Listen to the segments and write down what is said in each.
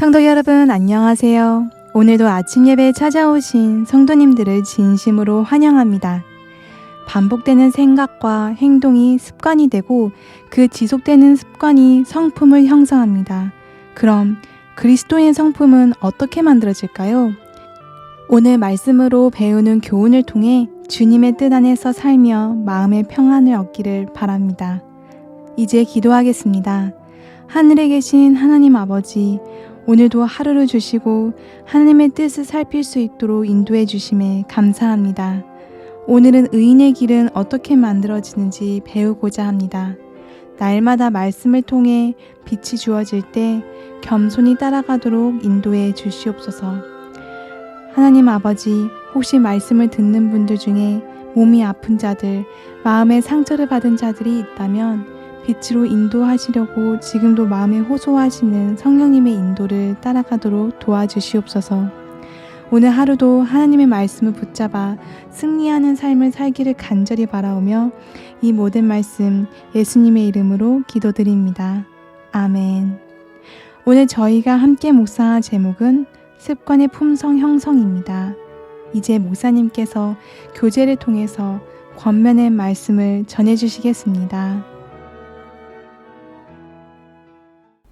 성도 여러분 안녕하세요. 오늘도 아침 예배에 찾아오신 성도님들을 진심으로 환영합니다. 반복되는 생각과 행동이 습관이 되고 그 지속되는 습관이 성품을 형성합니다. 그럼 그리스도인 성품은 어떻게 만들어질까요? 오늘 말씀으로 배우는 교훈을 통해 주님의 뜻 안에서 살며 마음의 평안을 얻기를 바랍니다. 이제 기도하겠습니다. 하늘에 계신 하나님 아버지, 오늘도 하루를 주시고 하나님의 뜻을 살필 수 있도록 인도해 주심에 감사합니다. 오늘은 의인의 길은 어떻게 만들어지는지 배우고자 합니다. 날마다 말씀을 통해 빛이 주어질 때 겸손히 따라가도록 인도해 주시옵소서. 하나님 아버지, 혹시 말씀을 듣는 분들 중에 몸이 아픈 자들, 마음에 상처를 받은 자들이 있다면 빛으로 인도하시려고 지금도 마음에 호소하시는 성령님의 인도를 따라가도록 도와주시옵소서. 오늘 하루도 하나님의 말씀을 붙잡아 승리하는 삶을 살기를 간절히 바라오며 이 모든 말씀 예수님의 이름으로 기도드립니다. 아멘. 오늘 저희가 함께 묵상할 제목은 습관의 품성 형성입니다. 이제 목사님께서 교제를 통해서 권면의 말씀을 전해주시겠습니다.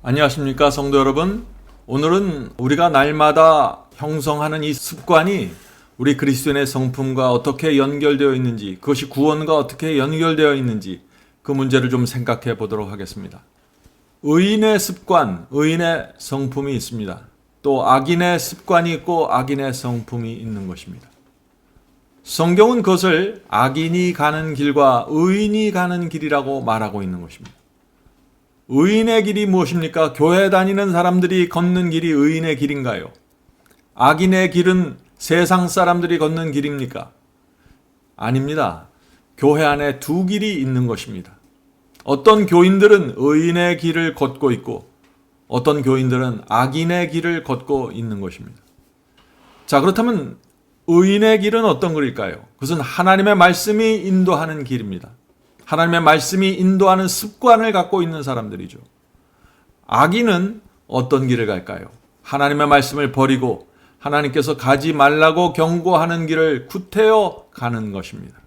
안녕하십니까 성도 여러분. 오늘은 우리가 날마다 형성하는 이 습관이 우리 그리스도인의 성품과 어떻게 연결되어 있는지, 그것이 구원과 어떻게 연결되어 있는지 그 문제를 좀 생각해 보도록 하겠습니다. 의인의 습관, 의인의 성품이 있습니다. 또 악인의 습관이 있고 악인의 성품이 있는 것입니다. 성경은 그것을 악인이 가는 길과 의인이 가는 길이라고 말하고 있는 것입니다. 의인의 길이 무엇입니까? 교회 다니는 사람들이 걷는 길이 의인의 길인가요? 악인의 길은 세상 사람들이 걷는 길입니까? 아닙니다. 교회 안에 두 길이 있는 것입니다. 어떤 교인들은 의인의 길을 걷고 있고 어떤 교인들은 악인의 길을 걷고 있는 것입니다. 자, 그렇다면 의인의 길은 어떤 길일까요? 그것은 하나님의 말씀이 인도하는 길입니다. 하나님의 말씀이 인도하는 습관을 갖고 있는 사람들이죠. 악인은 어떤 길을 갈까요? 하나님의 말씀을 버리고 하나님께서 가지 말라고 경고하는 길을 구태여 가는 것입니다.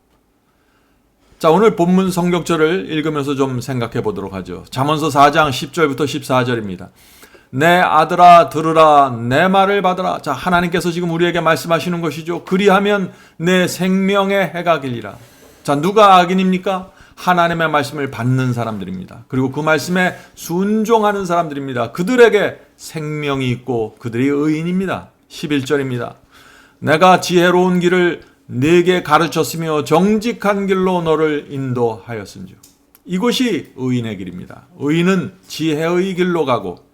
자, 오늘 본문 성경절을 읽으면서 좀 생각해 보도록 하죠. 잠언서 4장 10절부터 14절입니다. 내 아들아 들으라, 내 말을 받으라. 자, 하나님께서 지금 우리에게 말씀하시는 것이죠. 그리하면 내 생명의 해가 길리라. 자, 누가 악인입니까? 하나님의 말씀을 받는 사람들입니다. 그리고 그 말씀에 순종하는 사람들입니다. 그들에게 생명이 있고 그들이 의인입니다. 11절입니다. 내가 지혜로운 길을 네게 가르쳤으며 정직한 길로 너를 인도하였은즉. 이것이 의인의 길입니다. 의인은 지혜의 길로 가고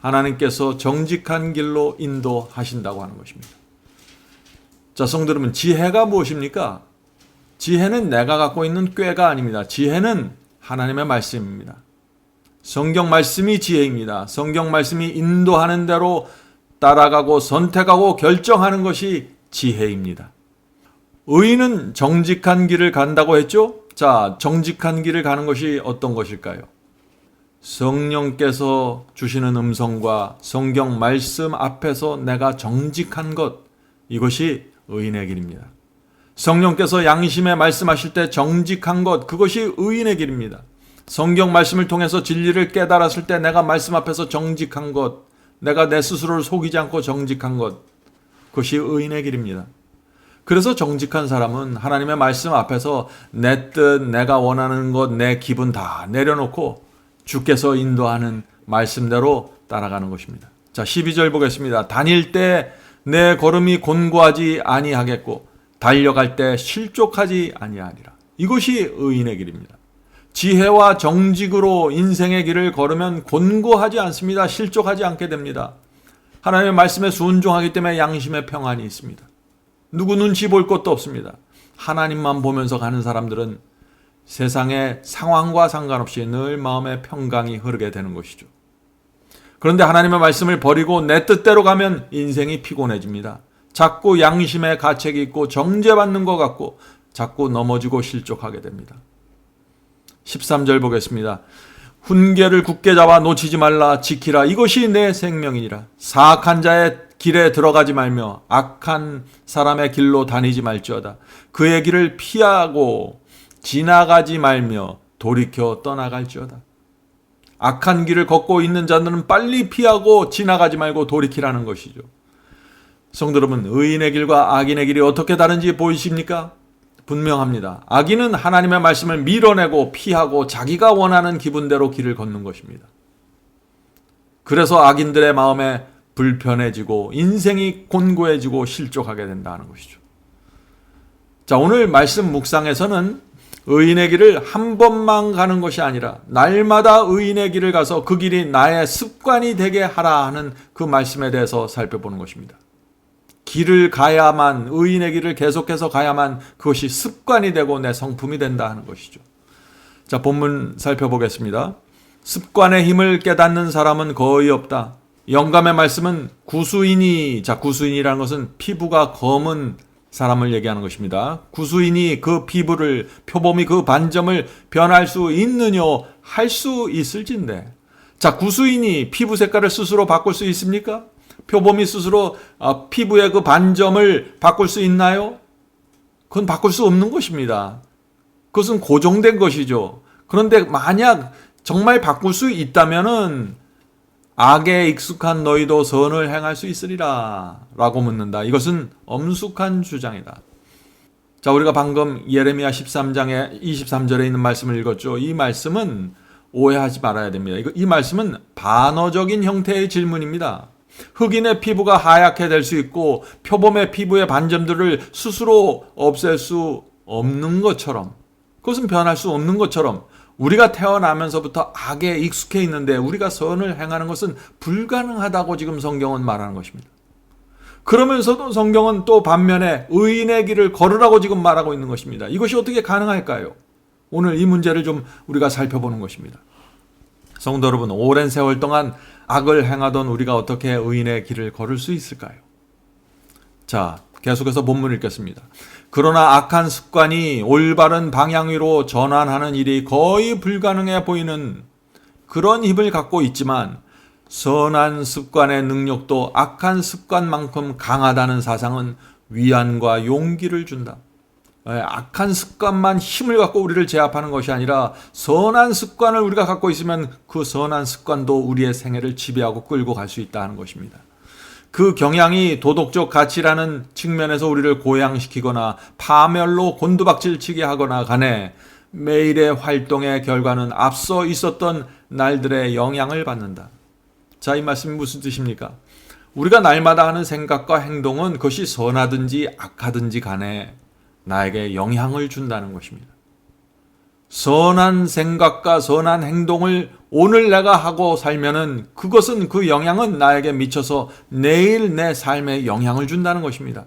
하나님께서 정직한 길로 인도하신다고 하는 것입니다. 자, 성도 여러분, 지혜가 무엇입니까? 지혜는 내가 갖고 있는 꾀가 아닙니다. 지혜는 하나님의 말씀입니다. 성경 말씀이 지혜입니다. 성경 말씀이 인도하는 대로 따라가고 선택하고 결정하는 것이 지혜입니다. 의인은 정직한 길을 간다고 했죠? 자, 정직한 길을 가는 것이 어떤 것일까요? 성령께서 주시는 음성과 성경 말씀 앞에서 내가 정직한 것, 이것이 의인의 길입니다. 성령께서 양심에 말씀하실 때 정직한 것, 그것이 의인의 길입니다. 성경 말씀을 통해서 진리를 깨달았을 때 내가 말씀 앞에서 정직한 것, 내가 내 스스로를 속이지 않고 정직한 것, 그것이 의인의 길입니다. 그래서 정직한 사람은 하나님의 말씀 앞에서 내 뜻, 내가 원하는 것, 내 기분 다 내려놓고 주께서 인도하는 말씀대로 따라가는 것입니다. 자, 12절 보겠습니다. 다닐 때 내 걸음이 곤고하지 아니하겠고 달려갈 때 실족하지 아니하리라. 이것이 의인의 길입니다. 지혜와 정직으로 인생의 길을 걸으면 곤고하지 않습니다. 실족하지 않게 됩니다. 하나님의 말씀에 순종하기 때문에 양심의 평안이 있습니다. 누구 눈치 볼 것도 없습니다. 하나님만 보면서 가는 사람들은 세상의 상황과 상관없이 늘 마음의 평강이 흐르게 되는 것이죠. 그런데 하나님의 말씀을 버리고 내 뜻대로 가면 인생이 피곤해집니다. 자꾸 양심의 가책이 있고 정죄받는 것 같고 자꾸 넘어지고 실족하게 됩니다. 13절 보겠습니다. 훈계를 굳게 잡아 놓치지 말라. 지키라. 이것이 내 생명이니라. 사악한 자의 길에 들어가지 말며 악한 사람의 길로 다니지 말지어다. 그의 길을 피하고 지나가지 말며 돌이켜 떠나갈지어다. 악한 길을 걷고 있는 자들은 빨리 피하고 지나가지 말고 돌이키라는 것이죠. 성도 여러분, 의인의 길과 악인의 길이 어떻게 다른지 보이십니까? 분명합니다. 악인은 하나님의 말씀을 밀어내고 피하고 자기가 원하는 기분대로 길을 걷는 것입니다. 그래서 악인들의 마음에 불편해지고 인생이 곤고해지고 실족하게 된다는 것이죠. 자, 오늘 말씀 묵상에서는 의인의 길을 한 번만 가는 것이 아니라 날마다 의인의 길을 가서 그 길이 나의 습관이 되게 하라 하는 그 말씀에 대해서 살펴보는 것입니다. 길을 가야만, 의인의 길을 계속해서 가야만 그것이 습관이 되고 내 성품이 된다 하는 것이죠. 자, 본문 살펴보겠습니다. 습관의 힘을 깨닫는 사람은 거의 없다. 영감의 말씀은 구수인이, 자, 구수인이라는 것은 피부가 검은 사람을 얘기하는 것입니다. 구수인이 그 피부를, 표범이 그 반점을 변할 수 있느뇨 할 수 있을진데. 자, 구수인이 피부 색깔을 스스로 바꿀 수 있습니까? 표범이 스스로 피부의 그 반점을 바꿀 수 있나요? 그건 바꿀 수 없는 것입니다. 그것은 고정된 것이죠. 그런데 만약 정말 바꿀 수 있다면은 악에 익숙한 너희도 선을 행할 수 있으리라 라고 묻는다. 이것은 엄숙한 주장이다. 자, 우리가 방금 예레미야 13장의 23절에 있는 말씀을 읽었죠. 이 말씀은 오해하지 말아야 됩니다. 이 말씀은 반어적인 형태의 질문입니다. 흑인의 피부가 하얗게 될 수 있고 표범의 피부의 반점들을 스스로 없앨 수 없는 것처럼, 그것은 변할 수 없는 것처럼 우리가 태어나면서부터 악에 익숙해 있는데 우리가 선을 행하는 것은 불가능하다고 지금 성경은 말하는 것입니다. 그러면서도 성경은 또 반면에 의인의 길을 걸으라고 지금 말하고 있는 것입니다. 이것이 어떻게 가능할까요? 오늘 이 문제를 좀 우리가 살펴보는 것입니다. 성도 여러분, 오랜 세월 동안 악을 행하던 우리가 어떻게 의인의 길을 걸을 수 있을까요? 자, 계속해서 본문 읽겠습니다. 그러나 악한 습관이 올바른 방향 위로 전환하는 일이 거의 불가능해 보이는 그런 힘을 갖고 있지만 선한 습관의 능력도 악한 습관만큼 강하다는 사상은 위안과 용기를 준다. 악한 습관만 힘을 갖고 우리를 제압하는 것이 아니라 선한 습관을 우리가 갖고 있으면 그 선한 습관도 우리의 생애를 지배하고 끌고 갈 수 있다는 것입니다. 그 경향이 도덕적 가치라는 측면에서 우리를 고양시키거나 파멸로 곤두박질치게 하거나 간에 매일의 활동의 결과는 앞서 있었던 날들의 영향을 받는다. 자, 이 말씀이 무슨 뜻입니까? 우리가 날마다 하는 생각과 행동은 그것이 선하든지 악하든지 간에 나에게 영향을 준다는 것입니다. 선한 생각과 선한 행동을 오늘 내가 하고 살면은 그것은 그 영향은 나에게 미쳐서 내일 내 삶에 영향을 준다는 것입니다.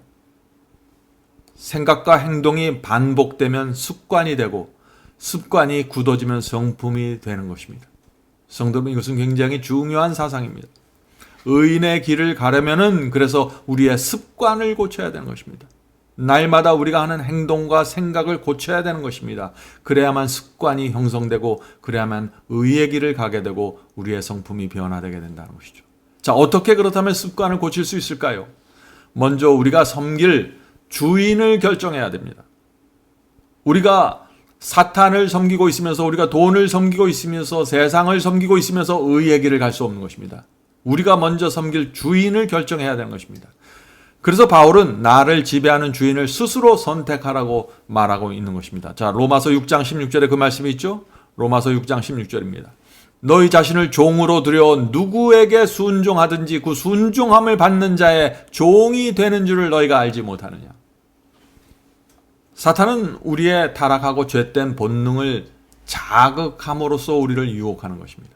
생각과 행동이 반복되면 습관이 되고 습관이 굳어지면 성품이 되는 것입니다. 성도 여러분, 이것은 굉장히 중요한 사상입니다. 의인의 길을 가려면은 그래서 우리의 습관을 고쳐야 되는 것입니다. 날마다 우리가 하는 행동과 생각을 고쳐야 되는 것입니다. 그래야만 습관이 형성되고 그래야만 의의 길을 가게 되고 우리의 성품이 변화되게 된다는 것이죠. 자, 어떻게 그렇다면 습관을 고칠 수 있을까요? 먼저 우리가 섬길 주인을 결정해야 됩니다. 우리가 사탄을 섬기고 있으면서 우리가 돈을 섬기고 있으면서 세상을 섬기고 있으면서 의의 길을 갈 수 없는 것입니다. 우리가 먼저 섬길 주인을 결정해야 되는 것입니다. 그래서 바울은 나를 지배하는 주인을 스스로 선택하라고 말하고 있는 것입니다. 자, 로마서 6장 16절에 그 말씀이 있죠? 로마서 6장 16절입니다. 너희 자신을 종으로 들여 누구에게 순종하든지 그 순종함을 받는 자의 종이 되는 줄을 너희가 알지 못하느냐. 사탄은 우리의 타락하고 죄된 본능을 자극함으로써 우리를 유혹하는 것입니다.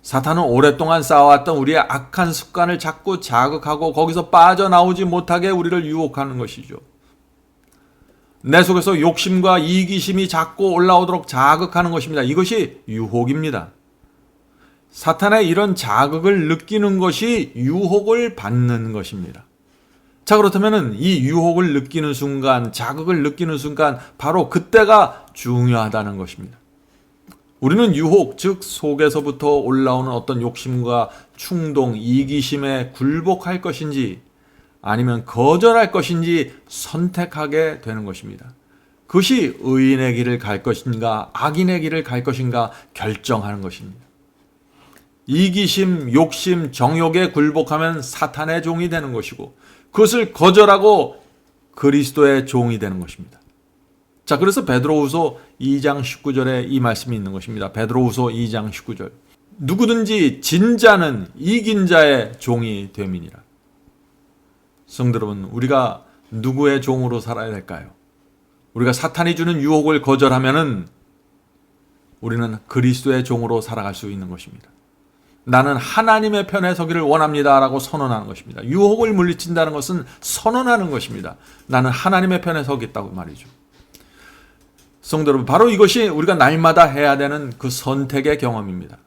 사탄은 오랫동안 쌓아왔던 우리의 악한 습관을 자꾸 자극하고 거기서 빠져나오지 못하게 우리를 유혹하는 것이죠. 내 속에서 욕심과 이기심이 자꾸 올라오도록 자극하는 것입니다. 이것이 유혹입니다. 사탄의 이런 자극을 느끼는 것이 유혹을 받는 것입니다. 자, 그렇다면 이 유혹을 느끼는 순간, 자극을 느끼는 순간 바로 그때가 중요하다는 것입니다. 우리는 유혹, 즉 속에서부터 올라오는 어떤 욕심과 충동, 이기심에 굴복할 것인지 아니면 거절할 것인지 선택하게 되는 것입니다. 그것이 의인의 길을 갈 것인가 악인의 길을 갈 것인가 결정하는 것입니다. 이기심, 욕심, 정욕에 굴복하면 사탄의 종이 되는 것이고 그것을 거절하고 그리스도의 종이 되는 것입니다. 자, 그래서 베드로후서 2장 19절에 이 말씀이 있는 것입니다. 베드로후서 2장 19절. 누구든지 진자는 이긴 자의 종이 됨이니라. 성도 여러분, 우리가 누구의 종으로 살아야 될까요? 우리가 사탄이 주는 유혹을 거절하면은 우리는 그리스도의 종으로 살아갈 수 있는 것입니다. 나는 하나님의 편에 서기를 원합니다라고 선언하는 것입니다. 유혹을 물리친다는 것은 선언하는 것입니다. 나는 하나님의 편에 서겠다고 말이죠. 성도 여러분, 바로 이것이 우리가 날마다 해야 되는 그 선택의 경험입니다.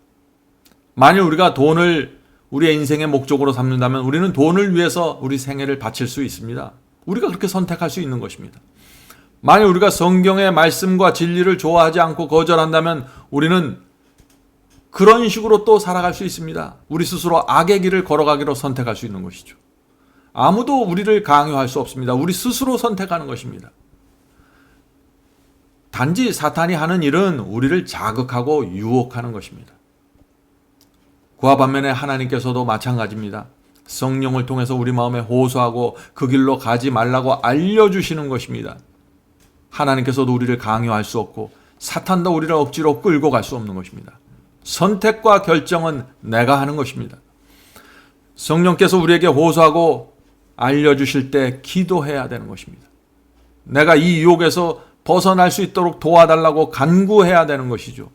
만일 우리가 돈을 우리의 인생의 목적으로 삼는다면 우리는 돈을 위해서 우리 생애를 바칠 수 있습니다. 우리가 그렇게 선택할 수 있는 것입니다. 만일 우리가 성경의 말씀과 진리를 좋아하지 않고 거절한다면 우리는 그런 식으로 또 살아갈 수 있습니다. 우리 스스로 악의 길을 걸어가기로 선택할 수 있는 것이죠. 아무도 우리를 강요할 수 없습니다. 우리 스스로 선택하는 것입니다. 단지 사탄이 하는 일은 우리를 자극하고 유혹하는 것입니다. 그와 반면에 하나님께서도 마찬가지입니다. 성령을 통해서 우리 마음에 호소하고 그 길로 가지 말라고 알려주시는 것입니다. 하나님께서도 우리를 강요할 수 없고 사탄도 우리를 억지로 끌고 갈 수 없는 것입니다. 선택과 결정은 내가 하는 것입니다. 성령께서 우리에게 호소하고 알려주실 때 기도해야 되는 것입니다. 내가 이 유혹에서 벗어날 수 있도록 도와달라고 간구해야 되는 것이죠.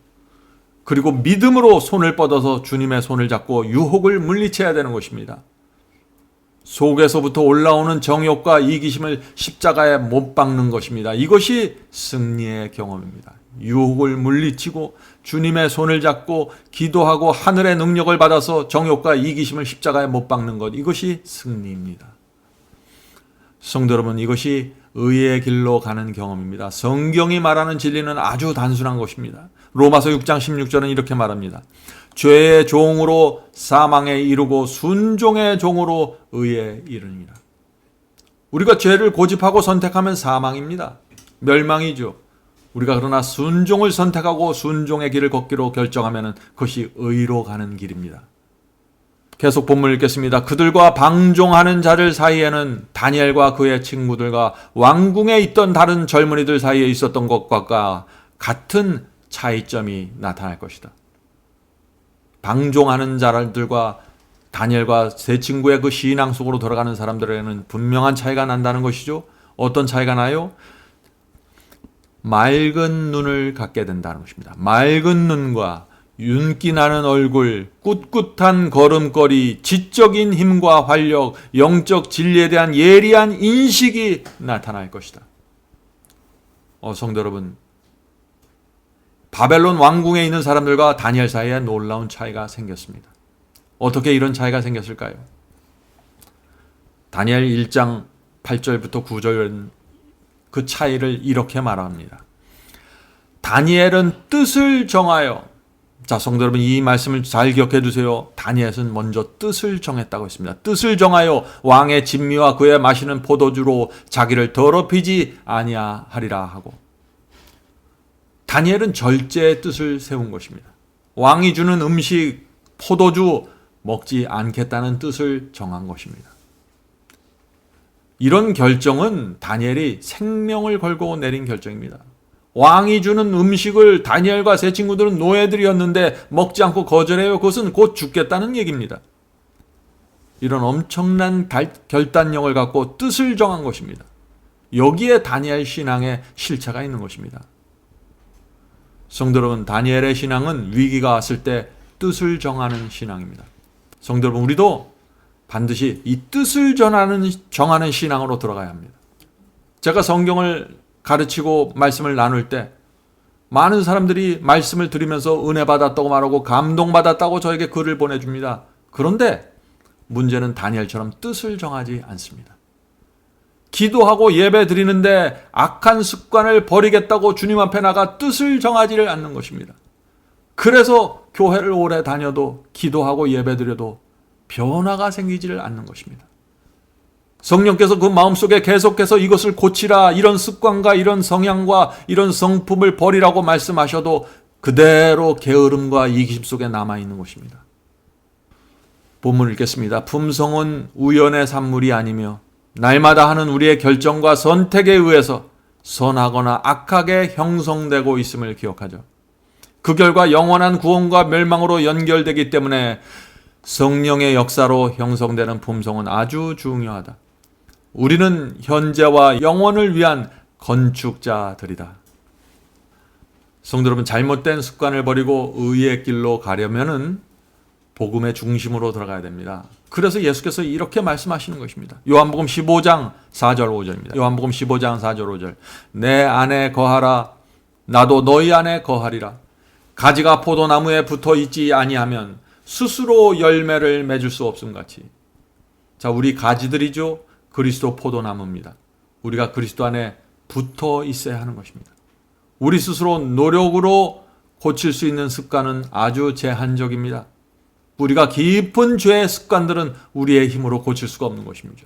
그리고 믿음으로 손을 뻗어서 주님의 손을 잡고 유혹을 물리쳐야 되는 것입니다. 속에서부터 올라오는 정욕과 이기심을 십자가에 못 박는 것입니다. 이것이 승리의 경험입니다. 유혹을 물리치고 주님의 손을 잡고 기도하고 하늘의 능력을 받아서 정욕과 이기심을 십자가에 못 박는 것, 이것이 승리입니다. 성도 여러분, 이것이 의의 길로 가는 경험입니다. 성경이 말하는 진리는 아주 단순한 것입니다. 로마서 6장 16절은 이렇게 말합니다. 죄의 종으로 사망에 이르고 순종의 종으로 의에 이르니라. 우리가 죄를 고집하고 선택하면 사망입니다. 멸망이죠. 우리가 그러나 순종을 선택하고 순종의 길을 걷기로 결정하면 그것이 의로 가는 길입니다. 계속 본문 읽겠습니다. 그들과 방종하는 자들 사이에는 다니엘과 그의 친구들과 왕궁에 있던 다른 젊은이들 사이에 있었던 것과 같은 차이점이 나타날 것이다. 방종하는 자들과 다니엘과 세 친구의 그 신앙 속으로 들어가는 사람들에게는 분명한 차이가 난다는 것이죠. 어떤 차이가 나요? 맑은 눈을 갖게 된다는 것입니다. 맑은 눈과 윤기 나는 얼굴, 꿋꿋한 걸음걸이, 지적인 힘과 활력, 영적 진리에 대한 예리한 인식이 나타날 것이다. 성도 여러분, 바벨론 왕궁에 있는 사람들과 다니엘 사이에 놀라운 차이가 생겼습니다. 어떻게 이런 차이가 생겼을까요? 다니엘 1장 8절부터 9절은 그 차이를 이렇게 말합니다. 다니엘은 뜻을 정하여, 자, 성도 여러분, 이 말씀을 잘 기억해 두세요. 다니엘은 먼저 뜻을 정했다고 했습니다. 뜻을 정하여 왕의 진미와 그의 마시는 포도주로 자기를 더럽히지 아니하리라 하고, 다니엘은 절제의 뜻을 세운 것입니다. 왕이 주는 음식, 포도주 먹지 않겠다는 뜻을 정한 것입니다. 이런 결정은 다니엘이 생명을 걸고 내린 결정입니다. 왕이 주는 음식을 다니엘과 세 친구들은 노예들이었는데 먹지 않고 거절해요. 그것은 곧 죽겠다는 얘기입니다. 이런 엄청난 결단력을 갖고 뜻을 정한 것입니다. 여기에 다니엘 신앙의 실체가 있는 것입니다. 성도 여러분, 다니엘의 신앙은 위기가 왔을 때 뜻을 정하는 신앙입니다. 성도 여러분, 우리도 반드시 이 뜻을 정하는 신앙으로 들어가야 합니다. 제가 성경을 가르치고 말씀을 나눌 때 많은 사람들이 말씀을 들으면서 은혜 받았다고 말하고 감동받았다고 저에게 글을 보내줍니다. 그런데 문제는 다니엘처럼 뜻을 정하지 않습니다. 기도하고 예배 드리는데 악한 습관을 버리겠다고 주님 앞에 나가 뜻을 정하지를 않는 것입니다. 그래서 교회를 오래 다녀도 기도하고 예배드려도 변화가 생기지를 않는 것입니다. 성령께서 그 마음속에 계속해서 이것을 고치라, 이런 습관과 이런 성향과 이런 성품을 버리라고 말씀하셔도 그대로 게으름과 이기심 속에 남아있는 것입니다. 본문을 읽겠습니다. 품성은 우연의 산물이 아니며 날마다 하는 우리의 결정과 선택에 의해서 선하거나 악하게 형성되고 있음을 기억하죠. 그 결과 영원한 구원과 멸망으로 연결되기 때문에 성령의 역사로 형성되는 품성은 아주 중요하다. 우리는 현재와 영원을 위한 건축자들이다. 성도 여러분, 잘못된 습관을 버리고 의의 길로 가려면은 복음의 중심으로 들어가야 됩니다. 그래서 예수께서 이렇게 말씀하시는 것입니다. 요한복음 15장 4절 5절입니다. 요한복음 15장 4절 5절. 내 안에 거하라, 나도 너희 안에 거하리라. 가지가 포도나무에 붙어 있지 아니하면 스스로 열매를 맺을 수 없음 같이. 자, 우리 가지들이죠. 그리스도 포도나무입니다. 우리가 그리스도 안에 붙어 있어야 하는 것입니다. 우리 스스로 노력으로 고칠 수 있는 습관은 아주 제한적입니다. 우리가 깊은 죄의 습관들은 우리의 힘으로 고칠 수가 없는 것입니다.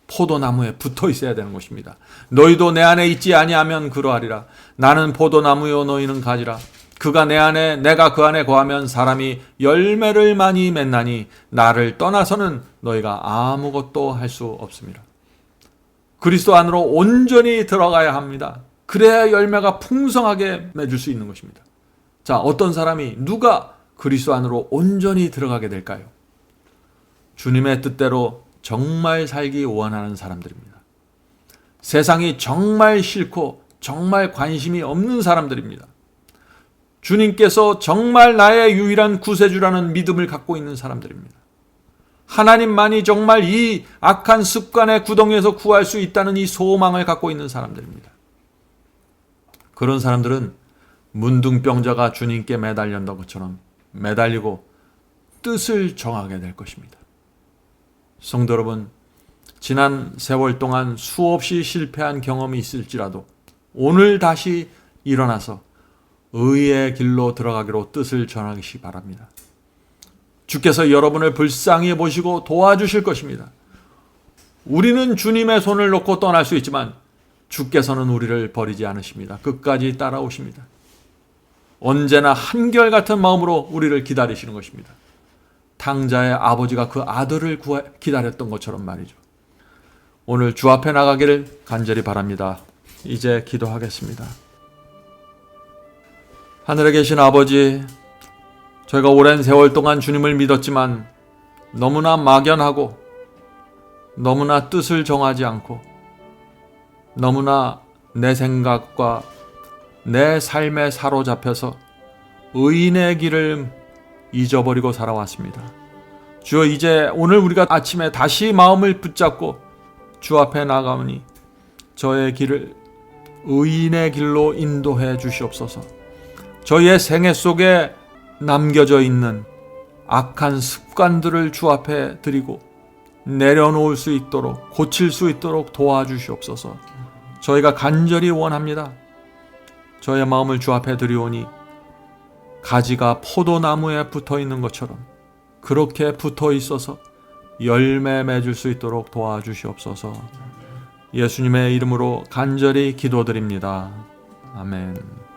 포도나무에 붙어 있어야 되는 것입니다. 너희도 내 안에 있지 아니하면 그러하리라. 나는 포도나무요 너희는 가지라. 그가 내 안에 내가 그 안에 거하면 사람이 열매를 많이 맺나니 나를 떠나서는 너희가 아무것도 할 수 없습니다. 그리스도 안으로 온전히 들어가야 합니다. 그래야 열매가 풍성하게 맺을 수 있는 것입니다. 자, 어떤 사람이 누가 그리스도 안으로 온전히 들어가게 될까요? 주님의 뜻대로 정말 살기 원하는 사람들입니다. 세상이 정말 싫고 정말 관심이 없는 사람들입니다. 주님께서 정말 나의 유일한 구세주라는 믿음을 갖고 있는 사람들입니다. 하나님만이 정말 이 악한 습관의 구덩이에서 구할 수 있다는 이 소망을 갖고 있는 사람들입니다. 그런 사람들은 문둥병자가 주님께 매달렸던 것처럼 매달리고 뜻을 정하게 될 것입니다. 성도 여러분, 지난 세월 동안 수없이 실패한 경험이 있을지라도 오늘 다시 일어나서 의의 길로 들어가기로 뜻을 전하시기 바랍니다. 주께서 여러분을 불쌍히 보시고 도와주실 것입니다. 우리는 주님의 손을 놓고 떠날 수 있지만 주께서는 우리를 버리지 않으십니다. 끝까지 따라오십니다. 언제나 한결같은 마음으로 우리를 기다리시는 것입니다. 탕자의 아버지가 그 아들을 기다렸던 것처럼 말이죠. 오늘 주 앞에 나가기를 간절히 바랍니다. 이제 기도하겠습니다. 하늘에 계신 아버지, 저희가 오랜 세월 동안 주님을 믿었지만 너무나 막연하고 너무나 뜻을 정하지 않고 너무나 내 생각과 내 삶에 사로잡혀서 의인의 길을 잊어버리고 살아왔습니다. 주여, 이제 오늘 우리가 아침에 다시 마음을 붙잡고 주 앞에 나가오니 저의 길을 의인의 길로 인도해 주시옵소서. 저희의 생애 속에 남겨져 있는 악한 습관들을 주 앞에 드리고 내려놓을 수 있도록, 고칠 수 있도록 도와주시옵소서. 저희가 간절히 원합니다. 저의 마음을 주 앞에 드리오니 가지가 포도나무에 붙어 있는 것처럼 그렇게 붙어 있어서 열매 맺을 수 있도록 도와주시옵소서. 예수님의 이름으로 간절히 기도드립니다. 아멘.